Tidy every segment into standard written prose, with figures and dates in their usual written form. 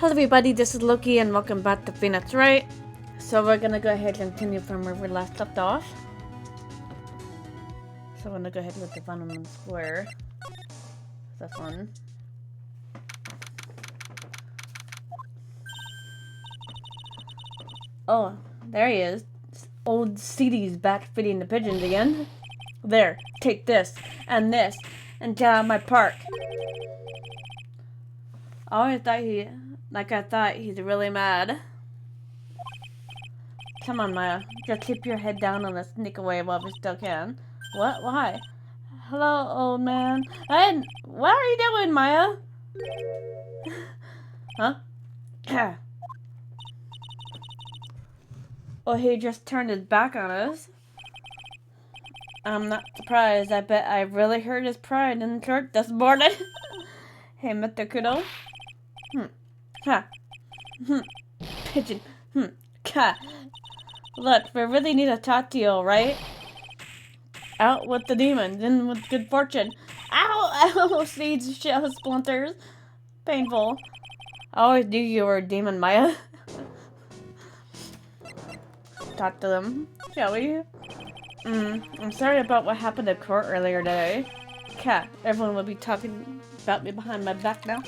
Hello everybody, this is Loki and welcome back to Phoenix Wright. So we're gonna go ahead and continue from where we last left off. So I'm gonna go ahead with the Venom Square. That's fun. Oh, there he is. Old CD's back feeding the pigeons again. There, take this, and get out of my park. I thought he's really mad. Come on, Maya. Just keep your head down and let's sneak away while we still can. What? Why? Hello, old man. What are you doing, Maya? Huh? Oh, he just turned his back on us. I'm not surprised. I bet I really hurt his pride in church this morning. Hey, Mr. Kudo. Ha. Pigeon. Ka. Look, we really need to talk to you, alright? Out with the demons, in with good fortune. Ow! Ow! Seeds, shell splinters. Painful. I always knew you were a demon, Maya. Talk to them, shall we? I'm sorry about what happened at court earlier today. Cat, everyone will be talking about me behind my back now.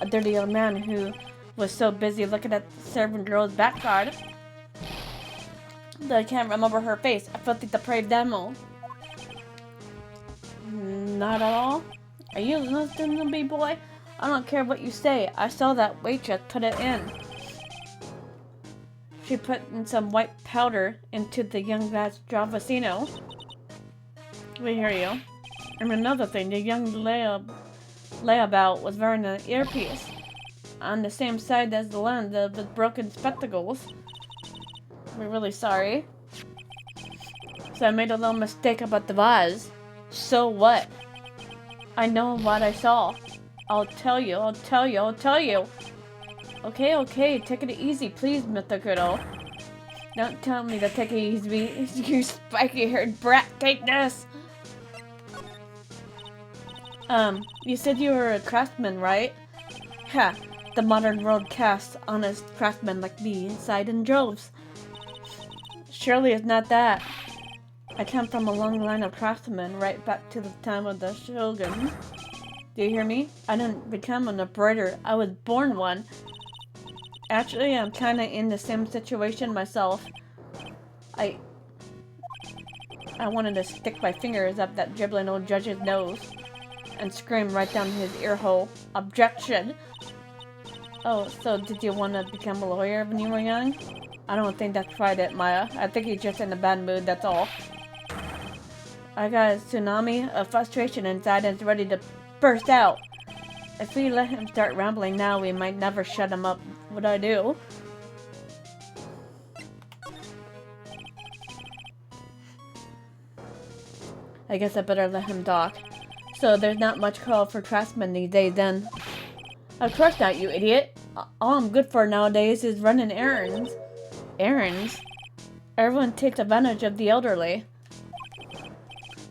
A dirty old man who was so busy looking at the servant girl's backside that I can't remember her face. I felt like depraved animal. Not at all. Are you listening to me, boy? I don't care what you say. I saw that waitress put it in. She put in some white powder into the young lad's Dravasino. We hear you. And another thing, the young layabout was wearing an earpiece on the same side as the lens of his broken spectacles. We're really sorry. So I made a little mistake about the vase. So what? I know what I saw. I'll tell you. Okay, take it easy, please, Mr. Kudo. Don't tell me to take it easy, you spiky-haired brat. Take this! You said you were a craftsman, right? Ha! The modern world casts honest craftsmen like me inside in droves. Surely it's not that. I come from a long line of craftsmen right back to the time of the shoguns. Do you hear me? I didn't become an embroiderer, I was born one. Actually, I'm kinda in the same situation myself. I wanted to stick my fingers up that dribbling old judge's nose and scream right down his ear hole. Objection! Oh, so did you want to become a lawyer when you were young? I don't think that's quite it, Maya. I think he's just in a bad mood, that's all. I got a tsunami of frustration inside and it's ready to burst out. If we let him start rambling now, we might never shut him up. What do I do? I guess I better let him talk. So there's not much call for craftsmen these days then. Of course not, you idiot. All I'm good for nowadays is running errands. Errands? Everyone takes advantage of the elderly.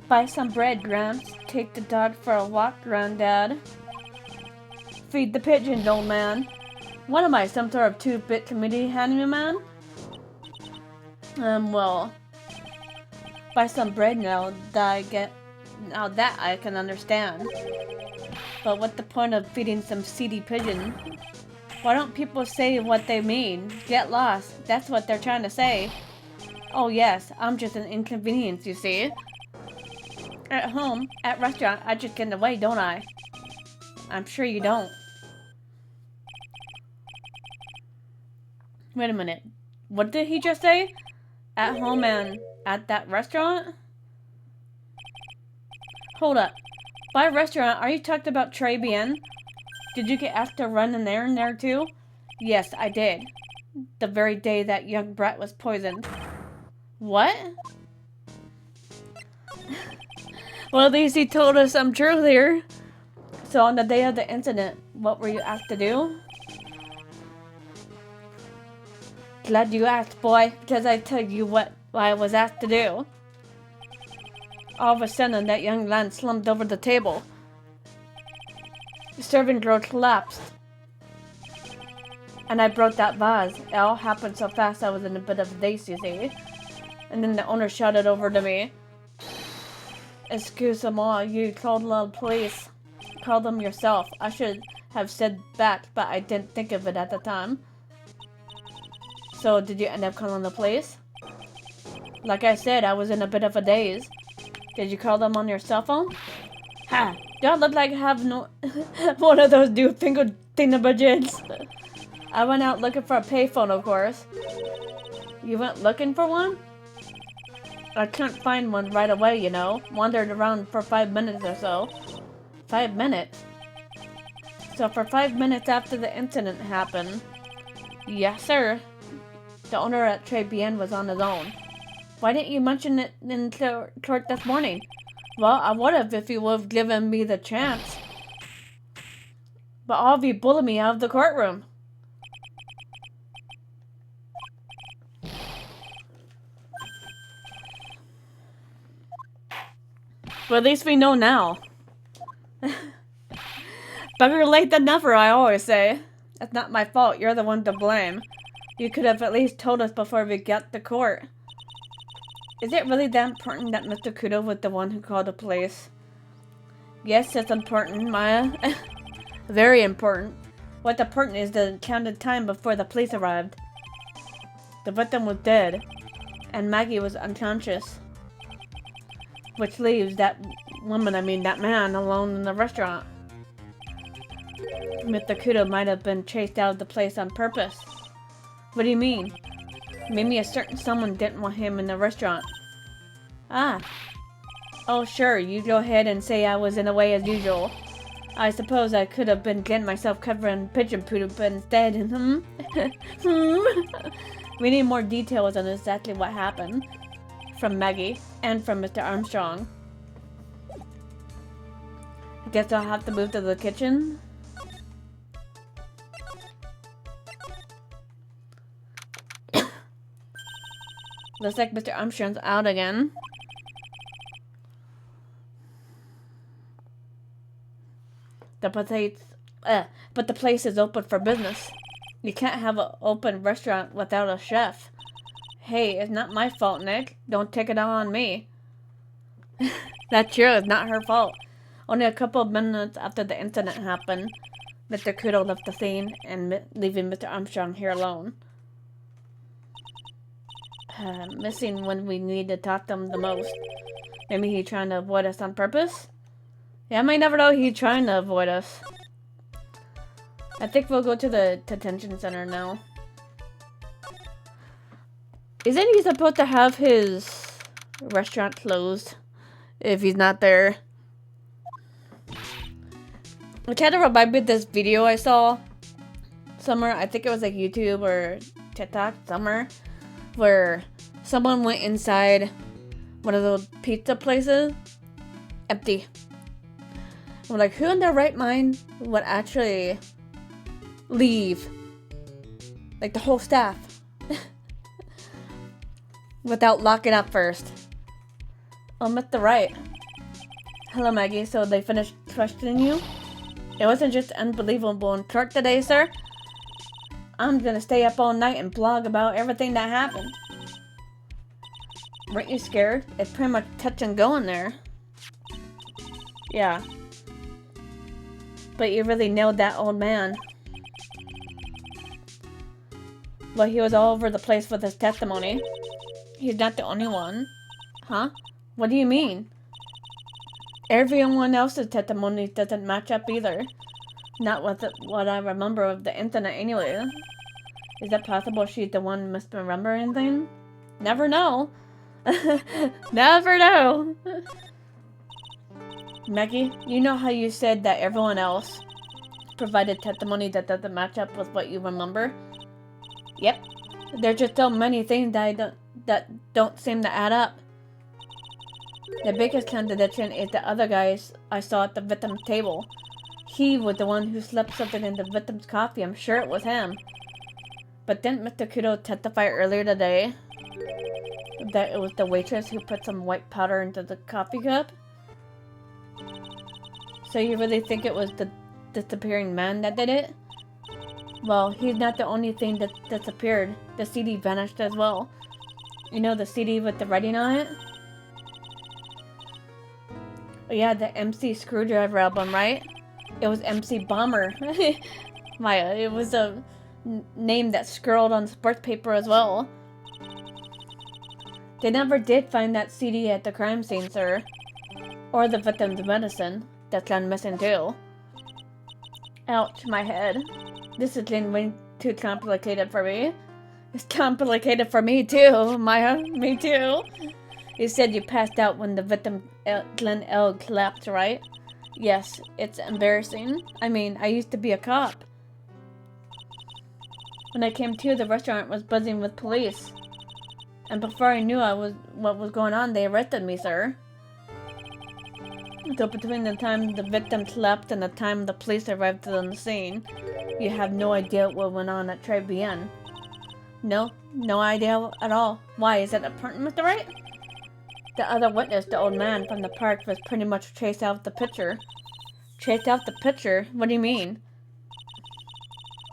Buy some bread, Gramps. Take the dog for a walk, Granddad. Feed the pigeons, old man. What am I, some sort of 2-bit committee handyman? Well, buy some bread now that I can understand. But what's the point of feeding some seedy pigeon? Why don't people say what they mean? Get lost, that's what they're trying to say. Oh yes, I'm just an inconvenience, you see. At home, at restaurant, I just get in the way, don't I? I'm sure you don't. Wait a minute. What did he just say? At home and at that restaurant? Hold up. By restaurant, are you talking about Très Bien? Did you get asked to run an errand there too? Yes, I did. The very day that young brat was poisoned. What? Well, at least he told us some truth here. So on the day of the incident, what were you asked to do? Glad you asked, boy, because I tell you what I was asked to do. All of a sudden, that young lad slumped over the table. The servant girl collapsed. And I broke that vase. It all happened so fast I was in a bit of a daze, you see. And then the owner shouted over to me. Excuse-moi, you called the police. Call them yourself. I should have said that, but I didn't think of it at the time. So, did you end up calling the police? Like I said, I was in a bit of a daze. Did you call them on your cell phone? Ha! Do I look like I have no one of those newfangled thingamajiggies? I went out looking for a payphone, of course. You went looking for one? I couldn't find one right away, you know. Wandered around for 5 minutes or so. 5 minutes? So for 5 minutes after the incident happened. Yes, sir. The owner at Très Bien was on his own. Why didn't you mention it in court this morning? Well, I would have if you would have given me the chance. But all of you bullied me out of the courtroom. But at least we know now. Better late than never, I always say. It's not my fault. You're the one to blame. You could have at least told us before we got to court. Is it really that important that Mr. Kudo was the one who called the police? Yes, it's important, Maya. Very important. What's important is the counted time before the police arrived. The victim was dead, and Maggie was unconscious. Which leaves that man, alone in the restaurant. Mr. Kudo might have been chased out of the place on purpose. What do you mean? Maybe a certain someone didn't want him in the restaurant. Ah. Oh, sure, you go ahead and say I was in the way as usual. I suppose I could have been getting myself covered in pigeon poop instead. We need more details on exactly what happened. From Maggie, and from Mr. Armstrong. I guess I'll have to move to the kitchen. Looks like Mr. Armstrong's out again. But the place is open for business. You can't have an open restaurant without a chef. Hey, it's not my fault, Nick. Don't take it all on me. That's true, it's not her fault. Only a couple of minutes after the incident happened, Mr. Kudo left the scene and leaving Mr. Armstrong here alone. Missing when we need to talk to him the most. Maybe he's trying to avoid us on purpose? Yeah, I might never know he's trying to avoid us. I think we'll go to the detention center now. Isn't he supposed to have his restaurant closed if he's not there? It kind of reminded me of this video I saw somewhere. I think it was like YouTube or TikTok somewhere, where someone went inside one of those pizza places, empty. I'm like, who in their right mind would actually leave? Like the whole staff. Without locking up first. I'm at the right. Hello, Maggie. So they finished questioning you? It wasn't just unbelievable in court today, sir. I'm gonna stay up all night and blog about everything that happened. Weren't you scared? It's pretty much touch and go in there. Yeah. But you really nailed that old man. Well, he was all over the place with his testimony. He's not the only one. Huh? What do you mean? Everyone else's testimony doesn't match up either. Not with what I remember of the incident anyway. Is it possible she's the one misremembering things? Never know. Never know. Maggie, you know how you said that everyone else provided testimony that doesn't match up with what you remember? Yep. There's just so many things that don't seem to add up. The biggest contradiction is the other guys I saw at the victim's table. He was the one who slipped something in the victim's coffee. I'm sure it was him. But didn't Mr. Kudo testify earlier today that it was the waitress who put some white powder into the coffee cup? So you really think it was the disappearing man that did it? Well, he's not the only thing that disappeared. The CD vanished as well. You know the CD with the writing on it? Oh yeah, the MC Screwdriver album, right? It was MC Bomber. Maya, it was a name that scrawled on sports paper as well. They never did find that CD at the crime scene, sir. Or the victim's medicine. That's gone missing too. Ouch, my head. This is getting way too complicated for me. It's complicated for me too, Maya. Me too. You said you passed out when the victim, Glenn L. collapsed, right? Yes, it's embarrassing. I mean, I used to be a cop. When I came to, the restaurant was buzzing with police. And before I knew what was going on, they arrested me, sir. So between the time the victim slept and the time the police arrived on the scene, you have no idea what went on at Tribune. No idea at all. Why, is that important, Mr. Wright? The other witness, the old man from the park, was pretty much chased out the picture. Chased out the picture? What do you mean?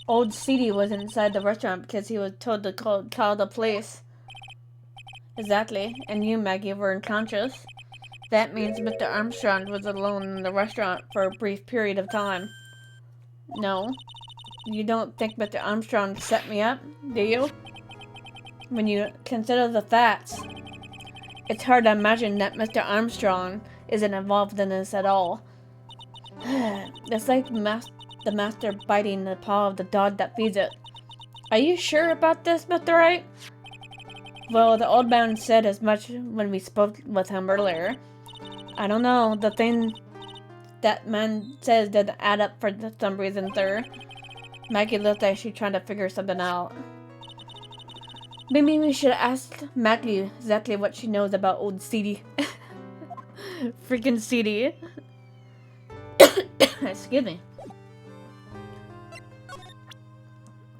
Old CD was inside the restaurant because he was told to call the police. Exactly, and you, Maggie, were unconscious. That means Mr. Armstrong was alone in the restaurant for a brief period of time. No. You don't think Mr. Armstrong set me up, do you? When you consider the facts, it's hard to imagine that Mr. Armstrong isn't involved in this at all. It's like the master biting the paw of the dog that feeds it. Are you sure about this, Mr. Wright? Well, the old man said as much when we spoke with him earlier. I don't know, the thing that man says doesn't add up for some reason, sir. Maggie looked like she's trying to figure something out. Maybe we should ask Maggie exactly what she knows about old CD. Freaking CD. Excuse me.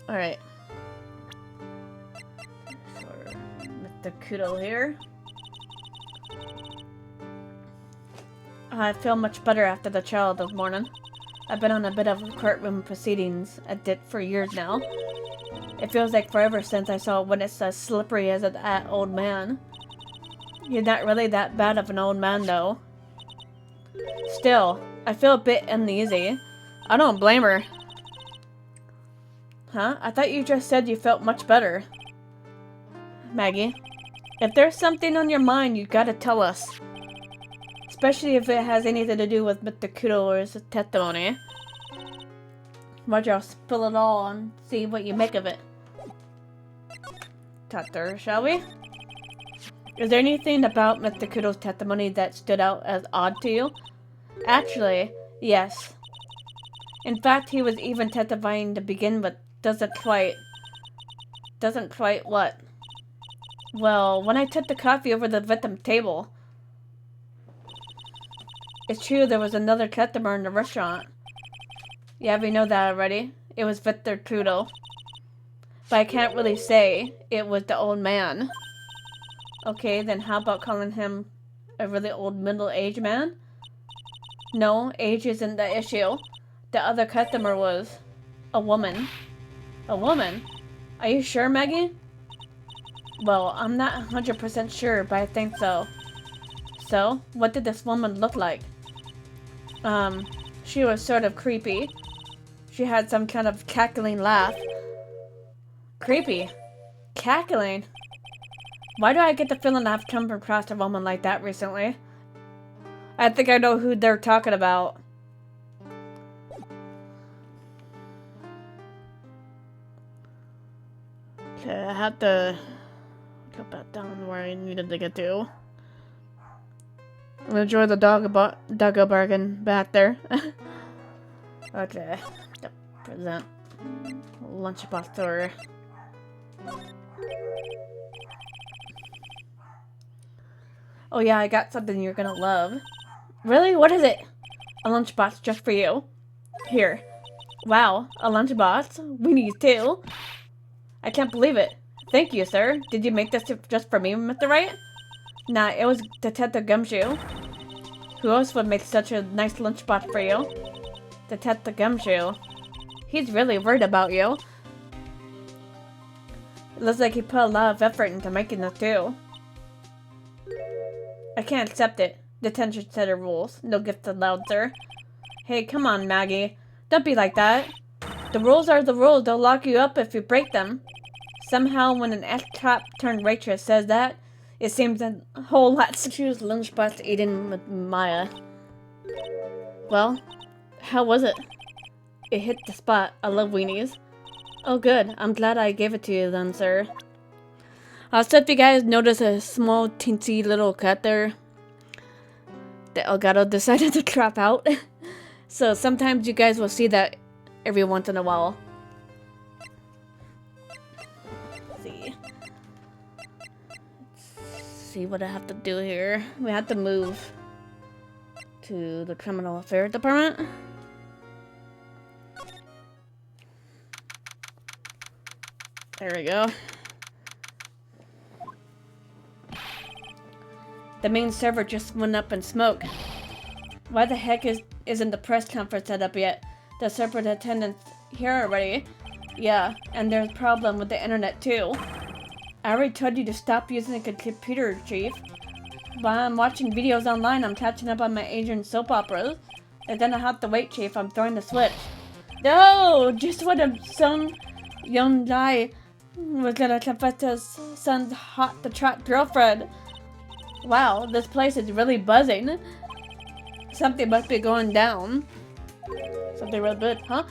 Alright. Mr. Kudo here. I feel much better after the trial this morning. I've been on a bit of courtroom proceedings at it for years now. It feels like forever since I saw a witness as slippery as that old man. He's not really that bad of an old man, though. Still, I feel a bit uneasy. I don't blame her. Huh? I thought you just said you felt much better. Maggie, if there's something on your mind, you gotta tell us. Especially if it has anything to do with Mr. Kudo or his testimony. Roger, I'll spill it all and see what you make of it. Doctor, shall we? Is there anything about Mr. Kudo's testimony that stood out as odd to you? Actually, yes. In fact, he was even testifying to begin with. Doesn't quite what? Well, when I took the coffee over the victim's table. It's true there was another customer in the restaurant. Yeah, we know that already. It was Victor Kudo. But I can't really say it was the old man. Okay, then how about calling him a really old middle-aged man? No, age isn't the issue. The other customer was a woman. A woman? Are you sure, Maggie? Well, I'm not 100% sure, but I think so. So, what did this woman look like? She was sort of creepy. She had some kind of cackling laugh. Creepy? Cackling? Why do I get the feeling I've come across a woman like that recently? I think I know who they're talking about. Okay, I have to go back down where I needed to get to. Enjoy the doggo bargain back there. Okay. The present lunchbox store. Oh yeah, I got something you're gonna love. Really? What is it? A lunchbox just for you. Here. Wow, a lunchbox? We need two. I can't believe it. Thank you, sir. Did you make this just for me, Mr. Wright? Nah, it was Detective Gumshoe. Who else would make such a nice lunchbox for you? Detective Gumshoe. He's really worried about you. It looks like he put a lot of effort into making this too. I can't accept it. Detention center rules. No gifts allowed, sir. Hey, come on, Maggey. Don't be like that. The rules are the rules. They'll lock you up if you break them. Somehow, when an ex-cop turned waitress says that, it seems a whole lot to choose lunchbox eating with Maya. Well, how was it? It hit the spot. I love weenies. Oh, good. I'm glad I gave it to you then, sir. Also, if you guys notice a small, teensy little cut there, the Elgato decided to crop out. So sometimes you guys will see that every once in a while. Let's see what I have to do here. We have to move to the Criminal Affairs Department. There we go. The main server just went up in smoke. Why the heck isn't the press conference set up yet? The superintendent's here already. Yeah, and there's a problem with the internet too. I already told you to stop using a computer, Chief. While I'm watching videos online, I'm catching up on my Asian soap operas. And then I have to wait, Chief. I'm throwing the switch. No! Just when some young guy was gonna confess to his son's hot to trot girlfriend. Wow, this place is really buzzing. Something must be going down. Something real good, huh?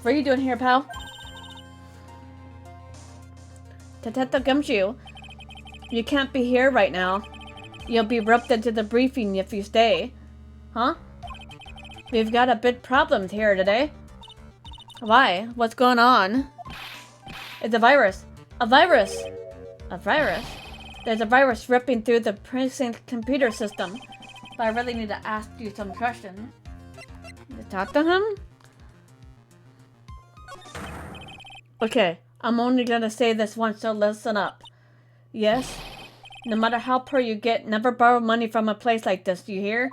What are you doing here, pal? Detective Gumshoe, you can't be here right now. You'll be roped into the briefing if you stay. Huh? We've got a big problem here today. Why? What's going on? It's a virus. A virus! A virus? There's a virus ripping through the precinct computer system. But I really need to ask you some questions. You talk to him? Okay, I'm only gonna say this once, so listen up. Yes? No matter how poor you get, never borrow money from a place like this, do you hear?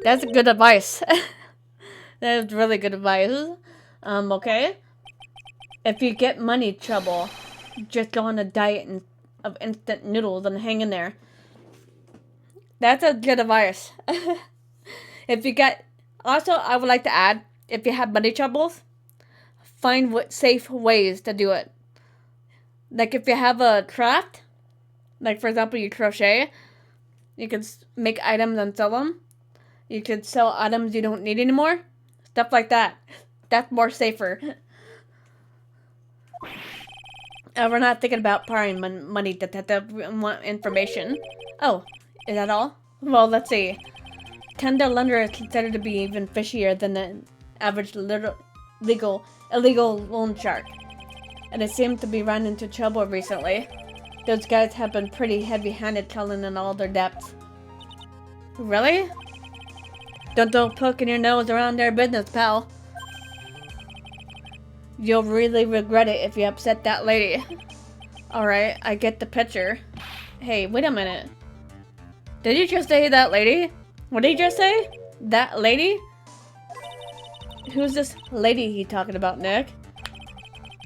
That's good advice. That is really good advice. Okay? If you get money trouble, just go on a diet of instant noodles and hang in there. That's a good advice. If you get... Also, I would like to add, if you have money troubles, find safe ways to do it. Like if you have a craft, like for example you crochet, you can make items and sell them. You can sell items you don't need anymore. Stuff like that. That's more safer. We're not thinking about borrowing money to want information. Oh, is that all? Well, let's see. Tender lender is considered to be even fishier than the average illegal loan shark. And it seems to be running into trouble recently. Those guys have been pretty heavy-handed telling in all their depths. Really? Don't go poking your nose around their business, pal. You'll really regret it if you upset that lady. Alright, I get the picture. Hey, wait a minute. Did you just say that lady? What did you just say? That lady? Who's this lady he talking about, Nick?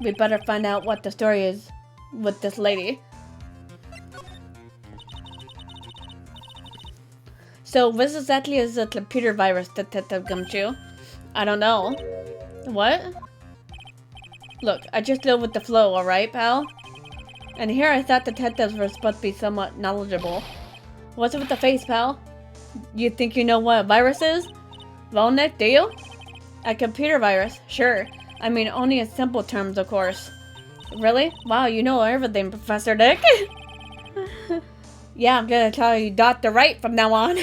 We better find out what the story is with this lady. So, what exactly is a computer virus, Detective Gumshoe? I don't know. What? Look, I just go with the flow, alright, pal? And here I thought detectives were supposed to be somewhat knowledgeable. What's it with the face, pal? You think you know what a virus is? Well, Nick, do you? A computer virus? Sure. I mean, only in simple terms, of course. Really? Wow, you know everything, Professor Dick. Yeah, I'm gonna call you Dr. Wright from now on.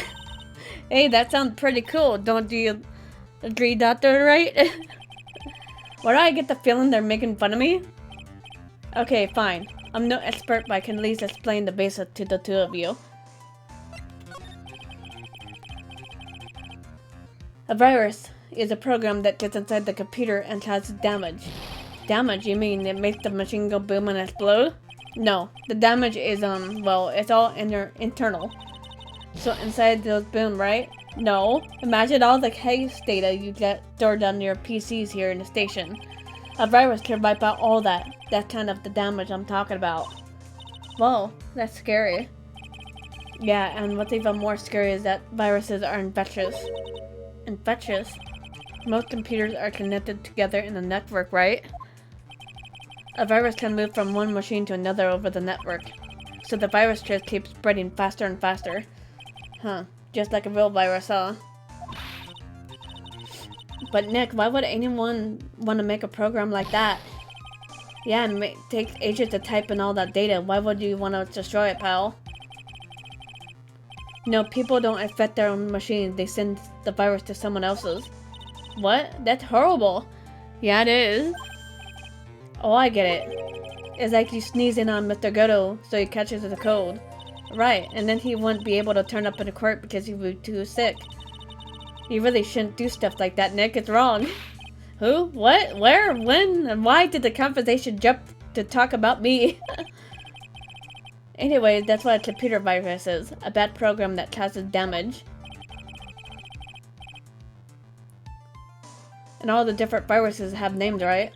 Hey, that sounds pretty cool. Don't you agree, Dr. Wright? Why do I get the feeling they're making fun of me? Okay, fine. I'm no expert, but I can at least explain the basics to the two of you. A virus is a program that gets inside the computer and causes damage. Damage? You mean it makes the machine go boom and explode? No, the damage is, well, it's all internal. So inside those boom, right? No. Imagine all the case data you get stored on your PCs here in the station. A virus can wipe out all that. That's kind of the damage I'm talking about. Whoa, that's scary. Yeah, and what's even more scary is that viruses are infectious. Infectious? Most computers are connected together in a network, right? A virus can move from one machine to another over the network. So the virus just keeps spreading faster and faster. Huh. Just like a real virus, huh? But Nick, why would anyone want to make a program like that? Yeah, and it takes ages to type in all that data. Why would you want to destroy it, pal? No, people don't infect their own machines. They send the virus to someone else's. What? That's horrible. Yeah, it is. Oh, I get it. It's like you sneeze in on Mr. Goto so he catches the cold. Right, and then he wouldn't be able to turn up in the court because he would be too sick. You really shouldn't do stuff like that, Nick. It's wrong. Who? What? Where? When? And why did the conversation jump to talk about me? Anyways, that's what a computer virus is. A bad program that causes damage. And all the different viruses have names, right?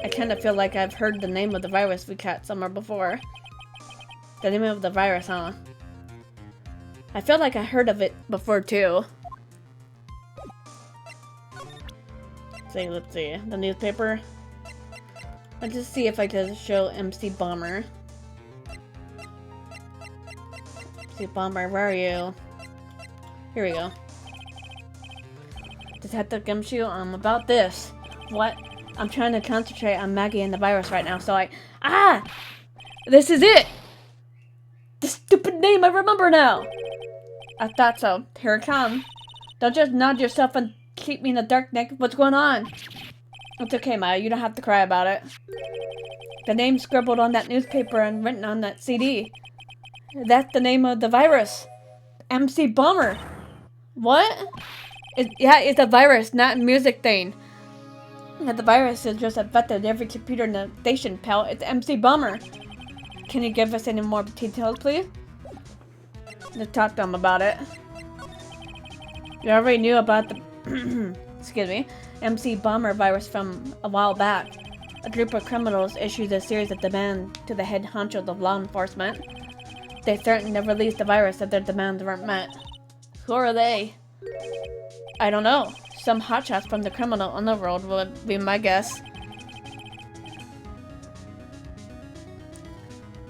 I kind of feel like I've heard the name of the virus we caught somewhere before. The name of the virus, huh? I feel like I heard of it before, too. Let's see. The newspaper. Let's just see if I can show MC Bomber. MC Bomber, where are you? Here we go. Detective Gumshoe, about this. What? I'm trying to concentrate on Maggie and the virus right now, so Ah! This is it! The stupid name, I remember now! I thought so. Here it comes. Don't just nod yourself and keep me in the dark, Nick. What's going on? It's okay, Maya. You don't have to cry about it. The name scribbled on that newspaper and written on that CD. That's the name of the virus. MC Bomber. What? It's a virus, not a music thing. The virus has just affected every computer in the station, pal. It's MC Bomber. Can you give us any more details, please? Let's talk to him about it. You already knew about the excuse me, MC Bomber virus from a while back. A group of criminals issued a series of demands to the head honchos of law enforcement. They threatened to release the virus if their demands weren't met. Who are they? I don't know. Some hotshots from the criminal underworld would be my guess.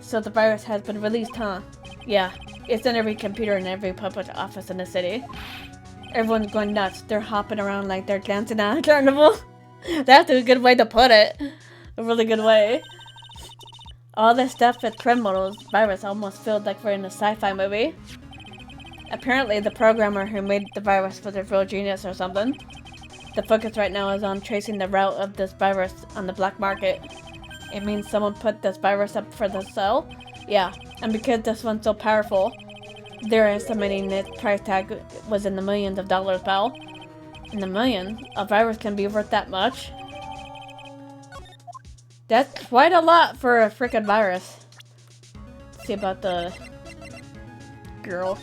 So the virus has been released, huh? Yeah, it's in every computer in every public office in the city. Everyone's going nuts. They're hopping around like they're dancing on a carnival. That's a good way to put it. A really good way. All this stuff with criminals virus almost felt like we're in a sci-fi movie. Apparently the programmer who made the virus was a real genius or something. The focus right now is on tracing the route of this virus on the black market. It means someone put this virus up for the sale? Yeah, and because this one's so powerful, they're estimating its price tag was in the millions of dollars, pal. In the millions? A virus can be worth that much? That's quite a lot for a freaking virus. Let's see about the girl.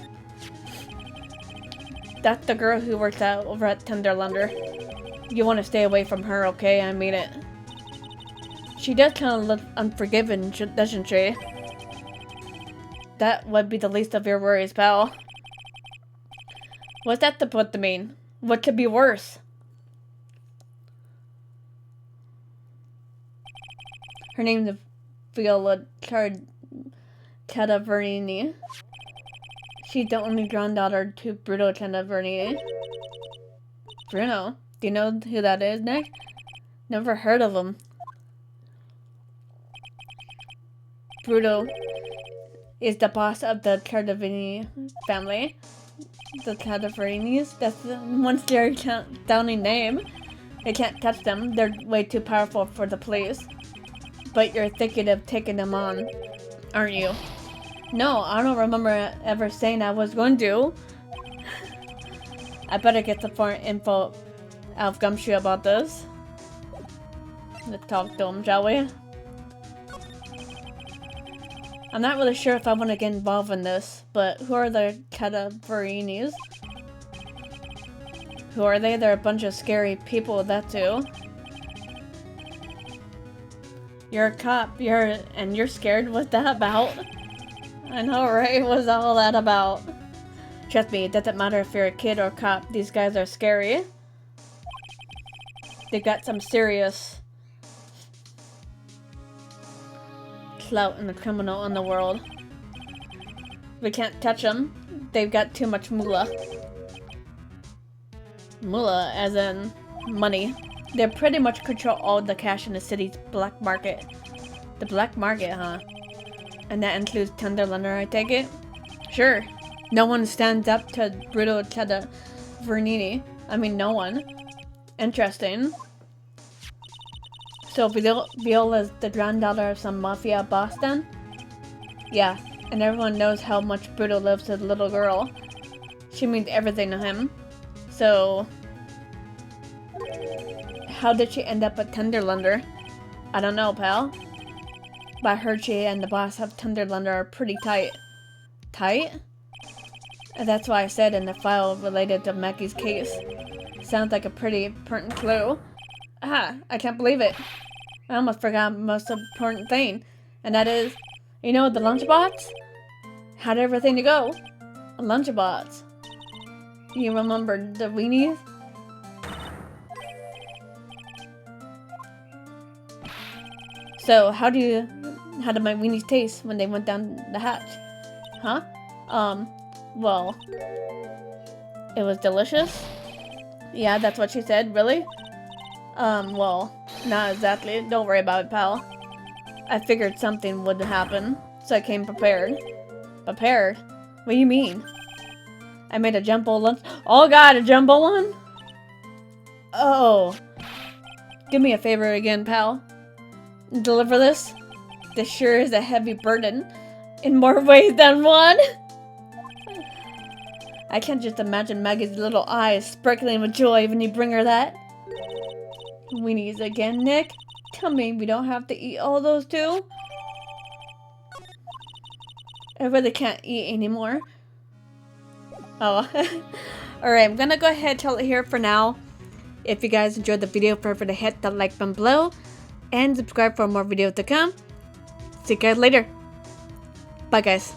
That's the girl who works out over at Tenderlander. You want to stay away from her, okay? I mean it. She does kind of look unforgiving, doesn't she? That would be the least of your worries, pal. What's that supposed to mean? What could be worse? Her name's Viola Cadaverini. She's the only granddaughter to Bruno Cadaverini. Bruno? Do you know who that is, Nick? Never heard of him. Bruno is the boss of the Cadaverini family. The Cadaverinis? That's the one scary sounding name. They can't touch them. They're way too powerful for the police. But you're thinking of taking them on, aren't you? No, I don't remember ever saying I was going to. I better get some more info out of Gumshoe about this. Let's talk to him, shall we? I'm not really sure if I want to get involved in this, but who are the Cadaverinis? Who are they? They're a bunch of scary people, that too. You're a cop, and you're scared? What's that about? I know, right? What's all that about? Trust me, it doesn't matter if you're a kid or a cop. These guys are scary. They've got some serious clout in the criminal in the world. We can't touch them. They've got too much moolah. Moolah, as in money. They pretty much control all the cash in the city's black market. The black market, huh? And that includes Tenderlander, I take it? Sure. No one stands up to Bruto Cheda Vernini. I mean, no one. Interesting. So Viola's the granddaughter of some mafia boss then? Yeah, and everyone knows how much Bruto loves his little girl. She means everything to him. So, how did she end up at Tenderlander? I don't know, pal. But I heard she and the boss of Tenderlander are pretty tight. Tight? And that's why I said in the file related to Maggie's case. Sounds like a pretty important clue. Ah, I can't believe it. I almost forgot the most important thing. And that is, you know, the lunchbox? How'd everything go? A lunchbox. You remember the weenies? So, how did my weenies taste when they went down the hatch? Huh? Well, it was delicious? Yeah, that's what she said, really? Well, not exactly. Don't worry about it, pal. I figured something would happen, so I came prepared. Prepared? What do you mean? I made a jumbo lunch. Oh god, a jumbo one? Oh. Do me a favor again, pal. Deliver this? This sure is a heavy burden. In more ways than one. I can't just imagine Maggie's little eyes sparkling with joy when you bring her that. Weenies again, Nick? Tell me we don't have to eat all those too? I really can't eat anymore. Oh. Alright, I'm gonna go ahead and tell it here for now. If you guys enjoyed the video, feel free to hit the like button below. And subscribe for more videos to come. See you guys later. Bye guys.